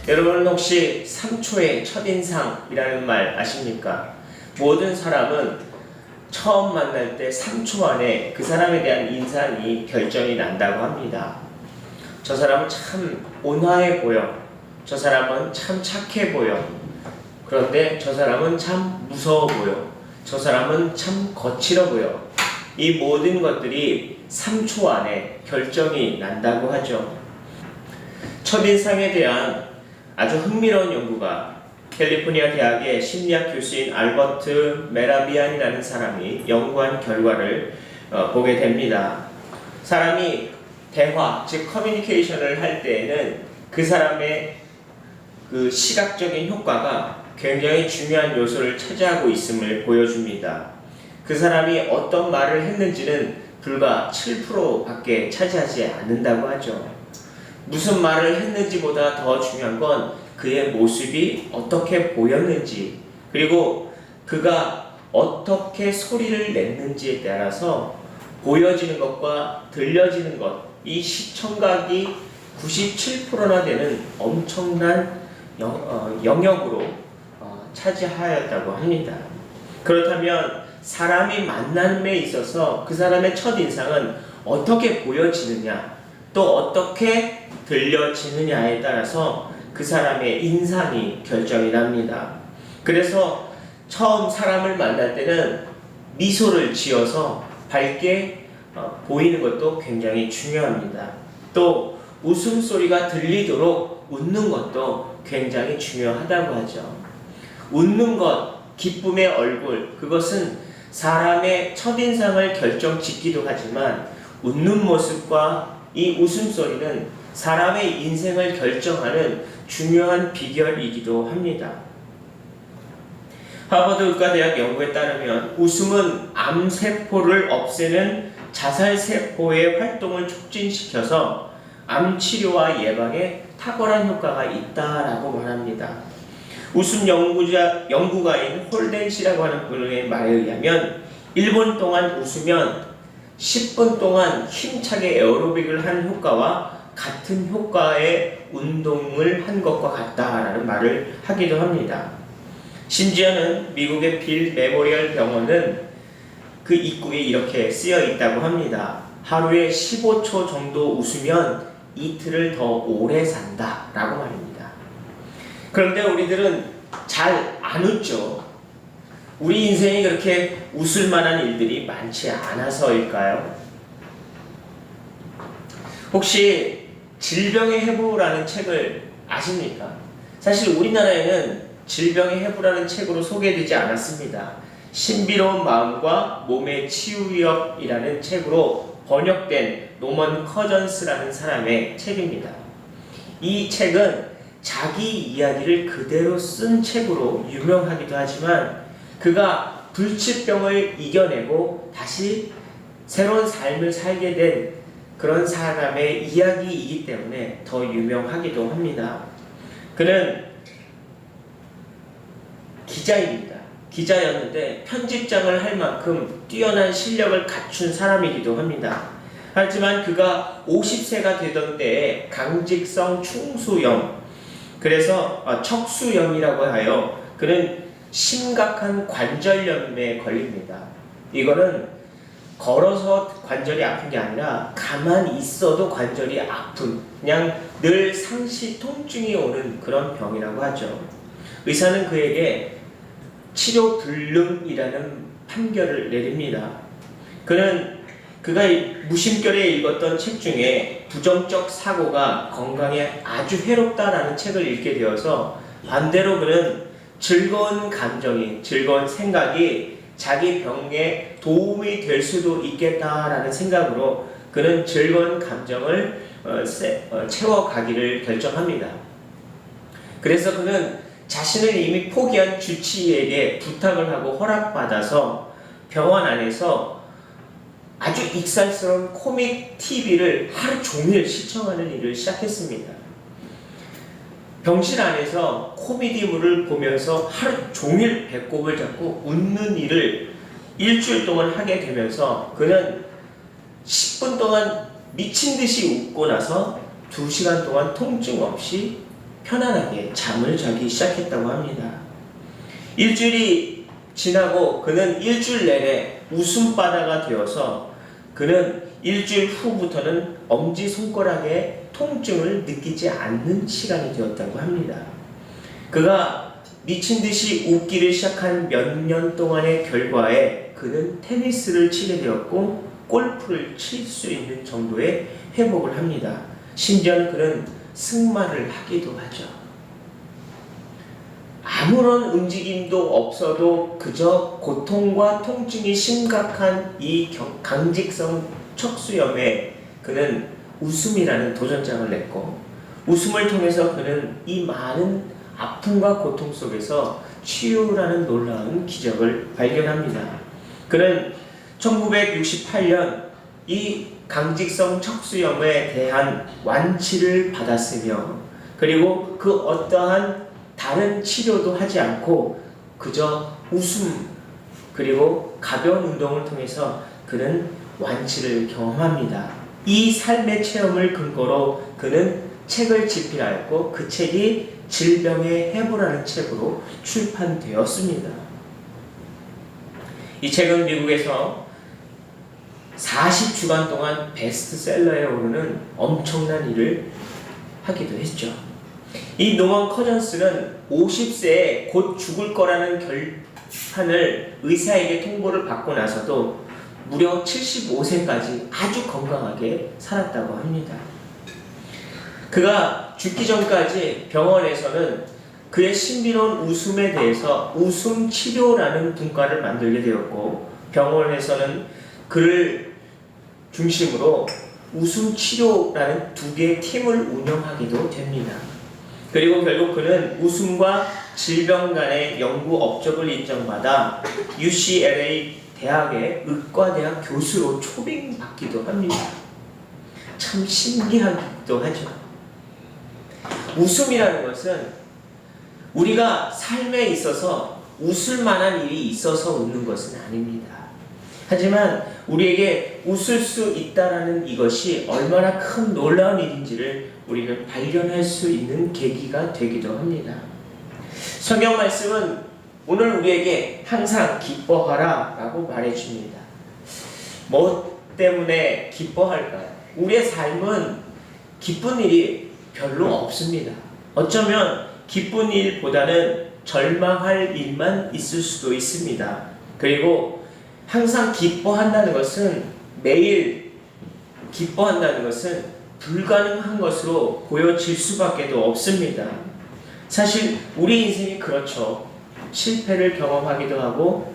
여러분 혹시 3초의 첫인상이라는 말 아십니까? 모든 사람은 처음 만날 때 3초 안에 그 사람에 대한 인상이 결정이 난다고 합니다. 저 사람은 참 온화해 보여. 저 사람은 참 착해 보여. 그런데 저 사람은 참 무서워 보여. 저 사람은 참 거칠어 보여. 이 모든 것들이 3초 안에 결정이 난다고 하죠. 첫인상에 대한 아주 흥미로운 연구가 캘리포니아 대학의 심리학 교수인 알버트 메라비안이라는 사람이 연구한 결과를 보게 됩니다. 사람이 대화, 즉 커뮤니케이션을 할 때에는 그 사람의 그 시각적인 효과가 굉장히 중요한 요소를 차지하고 있음을 보여줍니다. 그 사람이 어떤 말을 했는지는 불과 7%밖에 차지하지 않는다고 하죠. 무슨 말을 했는지보다 더 중요한 건 그의 모습이 어떻게 보였는지, 그리고 그가 어떻게 소리를 냈는지에 따라서 보여지는 것과 들려지는 것, 이 시청각이 97%나 되는 엄청난 영역으로 차지하였다고 합니다. 그렇다면 사람이 만남에 있어서 그 사람의 첫인상은 어떻게 보여지느냐, 또 어떻게 들려지느냐에 따라서 그 사람의 인상이 결정이 납니다. 그래서 처음 사람을 만날 때는 미소를 지어서 밝게 보이는 것도 굉장히 중요합니다. 또 웃음소리가 들리도록 웃는 것도 굉장히 중요하다고 하죠. 웃는 것, 기쁨의 얼굴, 그것은 사람의 첫인상을 결정짓기도 하지만 웃는 모습과 이 웃음소리는 사람의 인생을 결정하는 중요한 비결이기도 합니다. 하버드 의과대학 연구에 따르면 웃음은 암세포를 없애는 자살세포의 활동을 촉진시켜서 암치료와 예방에 탁월한 효과가 있다라고 말합니다. 웃음 연구가인 홀덴 씨라고 하는 분의 말에 의하면 1분 동안 웃으면 10분 동안 힘차게 에어로빅을 한 효과와 같은 효과의 운동을 한 것과 같다라는 말을 하기도 합니다. 심지어는 미국의 빌 메모리얼 병원은 그 입구에 이렇게 쓰여 있다고 합니다. 하루에 15초 정도 웃으면 이틀을 더 오래 산다 라고 말입니다. 그런데 우리들은 잘 안 웃죠. 우리 인생이 그렇게 웃을 만한 일들이 많지 않아서일까요? 혹시 질병의 해부라는 책을 아십니까? 사실 우리나라에는 질병의 해부라는 책으로 소개되지 않았습니다. 신비로운 마음과 몸의 치유협이라는 책으로 번역된 노먼 커전스라는 사람의 책입니다. 이 책은 자기 이야기를 그대로 쓴 책으로 유명하기도 하지만 그가 불치병을 이겨내고 다시 새로운 삶을 살게 된 그런 사람의 이야기이기 때문에 더 유명하기도 합니다. 그는 기자입니다. 기자였는데 편집장을 할 만큼 뛰어난 실력을 갖춘 사람이기도 합니다. 하지만 그가 50세가 되던 때에 강직성 충수염, 그래서 척수염이라고 하여 그는 심각한 관절염에 걸립니다. 이거는 걸어서 관절이 아픈 게 아니라 가만히 있어도 관절이 아픈, 그냥 늘 상시 통증이 오는 그런 병이라고 하죠. 의사는 그에게 치료 불능이라는 판결을 내립니다. 그가 무심결에 읽었던 책 중에 부정적 사고가 건강에 아주 해롭다라는 책을 읽게 되어서 반대로 그는 즐거운 감정이, 즐거운 생각이 자기 병에 도움이 될 수도 있겠다라는 생각으로 그는 즐거운 감정을 채워가기를 결정합니다. 그래서 그는 자신을 이미 포기한 주치의에게 부탁을 하고 허락받아서 병원 안에서 아주 익살스러운 코믹 TV를 하루 종일 시청하는 일을 시작했습니다. 병실 안에서 코미디물을 보면서 하루 종일 배꼽을 잡고 웃는 일을 일주일 동안 하게 되면서 그는 10분 동안 미친 듯이 웃고 나서 2시간 동안 통증 없이 편안하게 잠을 자기 시작했다고 합니다. 일주일이 지나고 그는 일주일 내내 웃음바다가 되어서 그는 일주일 후부터는 엄지손가락에 통증을 느끼지 않는 시간이 되었다고 합니다. 그가 미친 듯이 웃기를 시작한 몇 년 동안의 결과에 그는 테니스를 치게 되었고 골프를 칠 수 있는 정도의 회복을 합니다. 심지어는 그는 승마를 하기도 하죠. 아무런 움직임도 없어도 그저 고통과 통증이 심각한 이 강직성 척수염에 그는 웃음이라는 도전장을 냈고 웃음을 통해서 그는 이 많은 아픔과 고통 속에서 치유라는 놀라운 기적을 발견합니다. 그는 1968년 이 강직성 척수염에 대한 완치를 받았으며 그리고 그 어떠한 다른 치료도 하지 않고 그저 웃음 그리고 가벼운 운동을 통해서 그는 완치를 경험합니다. 이 삶의 체험을 근거로 그는 책을 집필하였고 그 책이 질병의 해부라는 책으로 출판되었습니다. 이 책은 미국에서 40주간 동안 베스트셀러에 오르는 엄청난 일을 하기도 했죠. 이 노먼 커전스는 50세에 곧 죽을 거라는 결판을 의사에게 통보를 받고 나서도 무려 75세까지 아주 건강하게 살았다고 합니다. 그가 죽기 전까지 병원에서는 그의 신비로운 웃음에 대해서 웃음 치료라는 분과를 만들게 되었고 병원에서는 그를 중심으로 웃음 치료라는 두 개의 팀을 운영하기도 됩니다. 그리고 결국 그는 웃음과 질병 간의 연구 업적을 인정받아 UCLA 대학의 의과대학 교수로 초빙받기도 합니다. 참 신기하기도 하죠. 웃음이라는 것은 우리가 삶에 있어서 웃을 만한 일이 있어서 웃는 것은 아닙니다. 하지만 우리에게 웃을 수 있다라는 이것이 얼마나 큰 놀라운 일인지를 우리는 발견할 수 있는 계기가 되기도 합니다. 성경 말씀은 오늘 우리에게 항상 기뻐하라 라고 말해줍니다. 뭐 때문에 기뻐할까요? 우리의 삶은 기쁜 일이 별로 없습니다. 어쩌면 기쁜 일보다는 절망할 일만 있을 수도 있습니다. 그리고 항상 기뻐한다는 것은 매일 기뻐한다는 것은 불가능한 것으로 보여질 수밖에도 없습니다. 사실 우리 인생이 그렇죠. 실패를 경험하기도 하고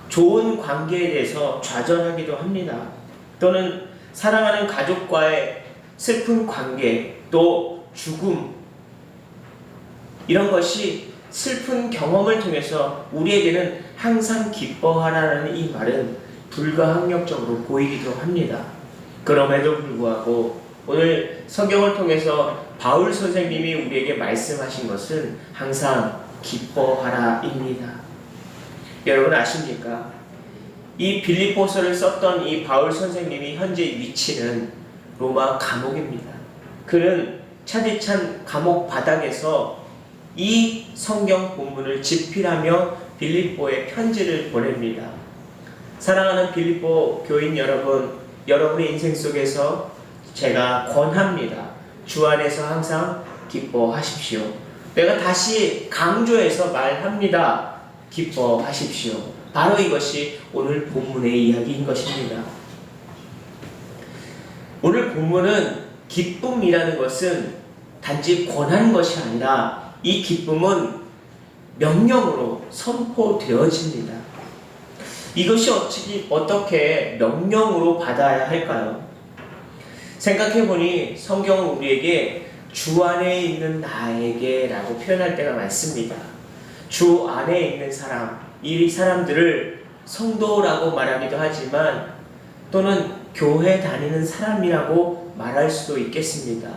좋은 관계에 대해서 좌절하기도 합니다. 또는 사랑하는 가족과의 슬픈 관계, 또 죽음 이런 것이 슬픈 경험을 통해서 우리에게는 항상 기뻐하라는 이 말은 불가항력적으로 보이기도 합니다. 그럼에도 불구하고 오늘 성경을 통해서 바울 선생님이 우리에게 말씀하신 것은 항상 기뻐하라입니다. 여러분 아십니까? 이 빌립보서를 썼던 이 바울 선생님이 현재 위치는 로마 감옥입니다. 그는 차디찬 감옥 바닥에서 이 성경 본문을 집필하며 빌립보에 편지를 보냅니다. 사랑하는 빌립보 교인 여러분, 여러분의 인생 속에서 제가 권합니다. 주 안에서 항상 기뻐하십시오. 내가 다시 강조해서 말합니다. 기뻐하십시오. 바로 이것이 오늘 본문의 이야기인 것입니다. 오늘 본문은 기쁨이라는 것은 단지 권하는 것이 아니라 이 기쁨은 명령으로 선포되어집니다. 이것이 어떻게 명령으로 받아야 할까요? 생각해보니 성경은 우리에게 주 안에 있는 나에게 라고 표현할 때가 많습니다. 주 안에 있는 사람, 이 사람들을 성도라고 말하기도 하지만 또는 교회 다니는 사람이라고 말할 수도 있겠습니다.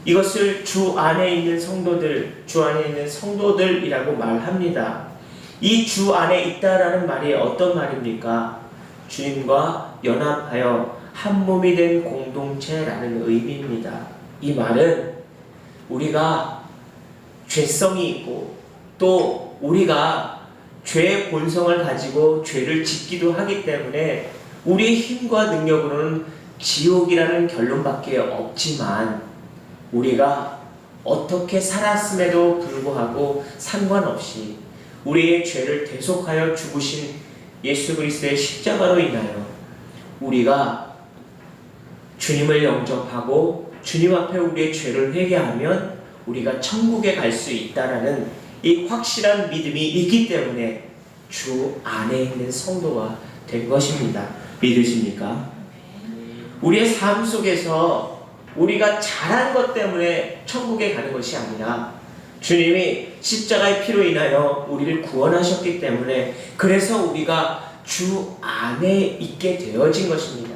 이것을 주 안에 있는 성도들, 주 안에 있는 성도들이라고 말합니다. 이 주 안에 있다라는 말이 어떤 말입니까? 주님과 연합하여 한 몸이 된 공동체라는 의미입니다. 이 말은 우리가 죄성이 있고 또 우리가 죄의 본성을 가지고 죄를 짓기도 하기 때문에 우리의 힘과 능력으로는 지옥이라는 결론밖에 없지만 우리가 어떻게 살았음에도 불구하고 상관없이 우리의 죄를 대속하여 죽으신 예수 그리스도의 십자가로 인하여 우리가 주님을 영접하고 주님 앞에 우리의 죄를 회개하면 우리가 천국에 갈 수 있다라는 이 확실한 믿음이 있기 때문에 주 안에 있는 성도가 된 것입니다. 믿으십니까? 우리의 삶 속에서 우리가 잘한 것 때문에 천국에 가는 것이 아니라 주님이 십자가의 피로 인하여 우리를 구원하셨기 때문에 그래서 우리가 주 안에 있게 되어진 것입니다.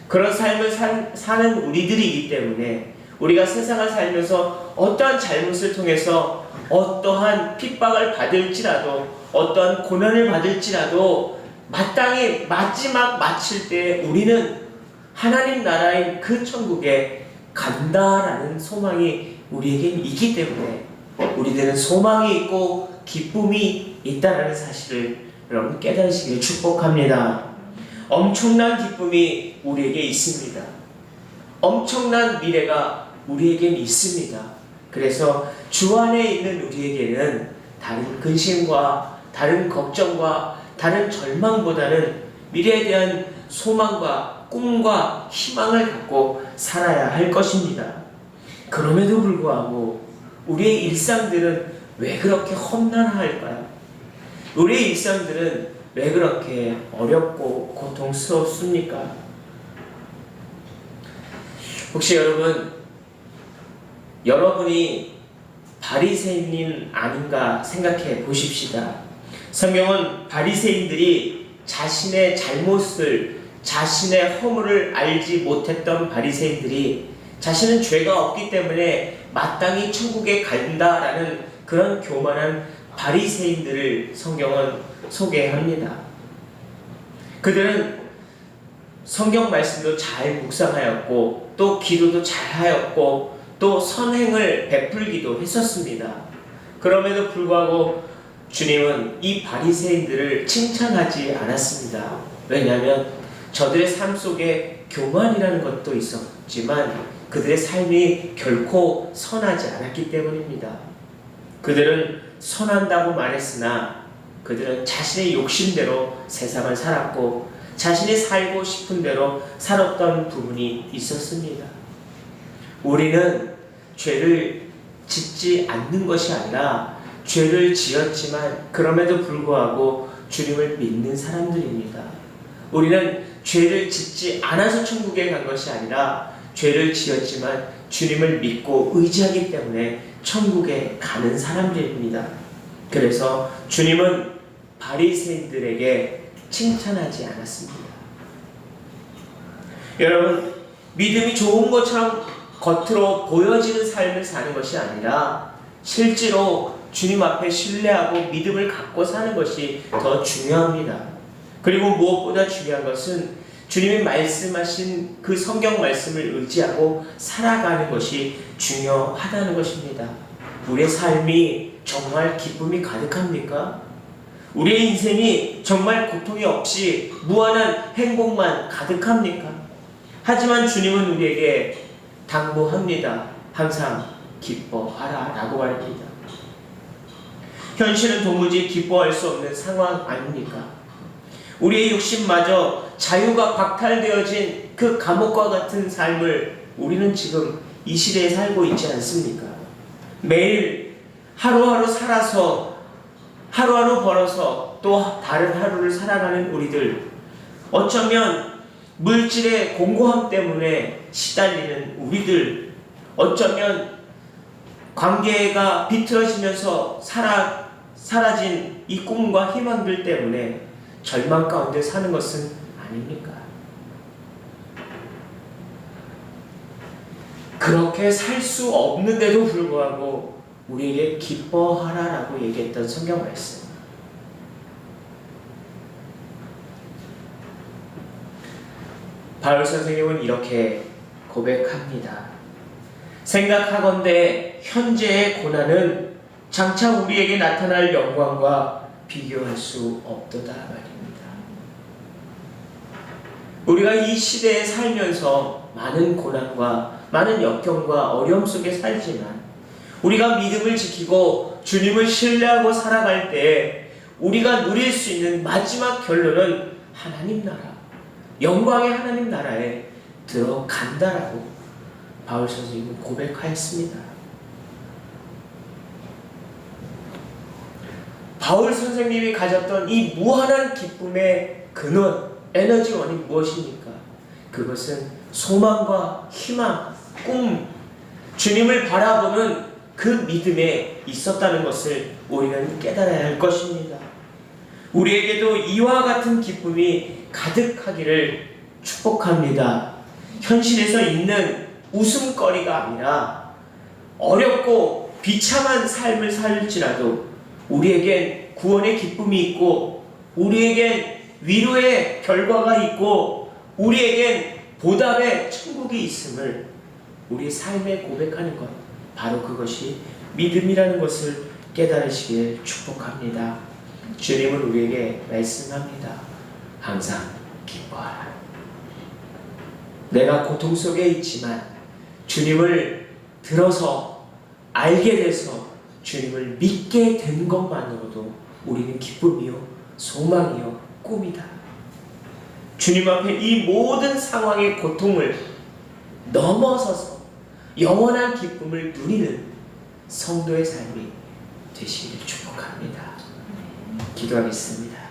그런 삶을 사는 우리들이기 때문에 우리가 세상을 살면서 어떠한 잘못을 통해서 어떠한 핍박을 받을지라도 어떠한 고난을 받을지라도 마땅히 마지막 마칠 때 우리는 하나님 나라인 그 천국에 간다라는 소망이 우리에겐 있기 때문에 우리들은 소망이 있고 기쁨이 있다라는 사실을 여러분 깨달으시길 축복합니다. 엄청난 기쁨이 우리에게 있습니다. 엄청난 미래가 우리에겐 있습니다. 그래서 주 안에 있는 우리에게는 다른 근심과 다른 걱정과 다른 절망보다는 미래에 대한 소망과 꿈과 희망을 갖고 살아야 할 것입니다. 그럼에도 불구하고 우리의 일상들은 왜 그렇게 험난할까요? 우리의 일상들은 왜 그렇게 어렵고 고통스럽습니까? 혹시 여러분이 바리새인 아닌가 생각해 보십시다. 성경은 바리새인들이 자신의 잘못을, 자신의 허물을 알지 못했던 바리새인들이 자신은 죄가 없기 때문에 마땅히 천국에 간다라는 그런 교만한 바리새인들을 성경은 소개합니다. 그들은 성경 말씀도 잘 묵상하였고 또 기도도 잘하였고 또 선행을 베풀기도 했었습니다. 그럼에도 불구하고 주님은 이 바리새인들을 칭찬하지 않았습니다. 왜냐하면 저들의 삶 속에 교만이라는 것도 있었지만 그들의 삶이 결코 선하지 않았기 때문입니다. 그들은 선한다고 말했으나 그들은 자신의 욕심대로 세상을 살았고 자신이 살고 싶은 대로 살았던 부분이 있었습니다. 우리는 죄를 짓지 않는 것이 아니라 죄를 지었지만 그럼에도 불구하고 주님을 믿는 사람들입니다. 우리는 죄를 짓지 않아서 천국에 간 것이 아니라 죄를 지었지만 주님을 믿고 의지하기 때문에 천국에 가는 사람들입니다. 그래서 주님은 바리새인들에게 칭찬하지 않았습니다. 여러분, 믿음이 좋은 것처럼 겉으로 보여지는 삶을 사는 것이 아니라 실제로 주님 앞에 신뢰하고 믿음을 갖고 사는 것이 더 중요합니다. 그리고 무엇보다 중요한 것은 주님이 말씀하신 그 성경 말씀을 의지하고 살아가는 것이 중요하다는 것입니다. 우리의 삶이 정말 기쁨이 가득합니까? 우리의 인생이 정말 고통이 없이 무한한 행복만 가득합니까? 하지만 주님은 우리에게 당부합니다. 항상 기뻐하라 라고 말합니다. 현실은 도무지 기뻐할 수 없는 상황 아닙니까? 우리의 욕심마저 자유가 박탈되어진 그 감옥과 같은 삶을 우리는 지금 이 시대에 살고 있지 않습니까? 매일 하루하루 살아서 하루하루 벌어서 또 다른 하루를 살아가는 우리들, 어쩌면 물질의 공고함 때문에 시달리는 우리들, 어쩌면 관계가 비틀어지면서 사라진 이 꿈과 희망들 때문에 절망 가운데 사는 것은 아닙니까? 그렇게 살 수 없는데도 불구하고 우리에게 기뻐하라라고 얘기했던 성경 말씀. 바울 선생님은 이렇게 고백합니다. 생각하건대 현재의 고난은 장차 우리에게 나타날 영광과 비교할 수 없도다 말입니다. 우리가 이 시대에 살면서 많은 고난과 많은 역경과 어려움 속에 살지만 우리가 믿음을 지키고 주님을 신뢰하고 살아갈 때 우리가 누릴 수 있는 마지막 결론은 하나님 나라, 영광의 하나님 나라에 들어간다라고 바울 선생님은 고백하였습니다. 바울 선생님이 가졌던 이 무한한 기쁨의 근원, 에너지원이 무엇입니까? 그것은 소망과 희망, 꿈, 주님을 바라보는 그 믿음에 있었다는 것을 우리는 깨달아야 할 것입니다. 우리에게도 이와 같은 기쁨이 가득하기를 축복합니다. 현실에서 있는 웃음거리가 아니라 어렵고 비참한 삶을 살지라도 우리에겐 구원의 기쁨이 있고 우리에겐 위로의 결과가 있고 우리에겐 보답의 천국이 있음을 우리 삶에 고백하는 것, 바로 그것이 믿음이라는 것을 깨달으시길 축복합니다. 주님은 우리에게 말씀합니다. 항상 기뻐하라. 내가 고통 속에 있지만 주님을 들어서 알게 돼서 주님을 믿게 된 것만으로도 우리는 기쁨이요, 소망이요, 꿈이다. 주님 앞에 이 모든 상황의 고통을 넘어서서 영원한 기쁨을 누리는 성도의 삶이 되시기를 축복합니다. 기도하겠습니다.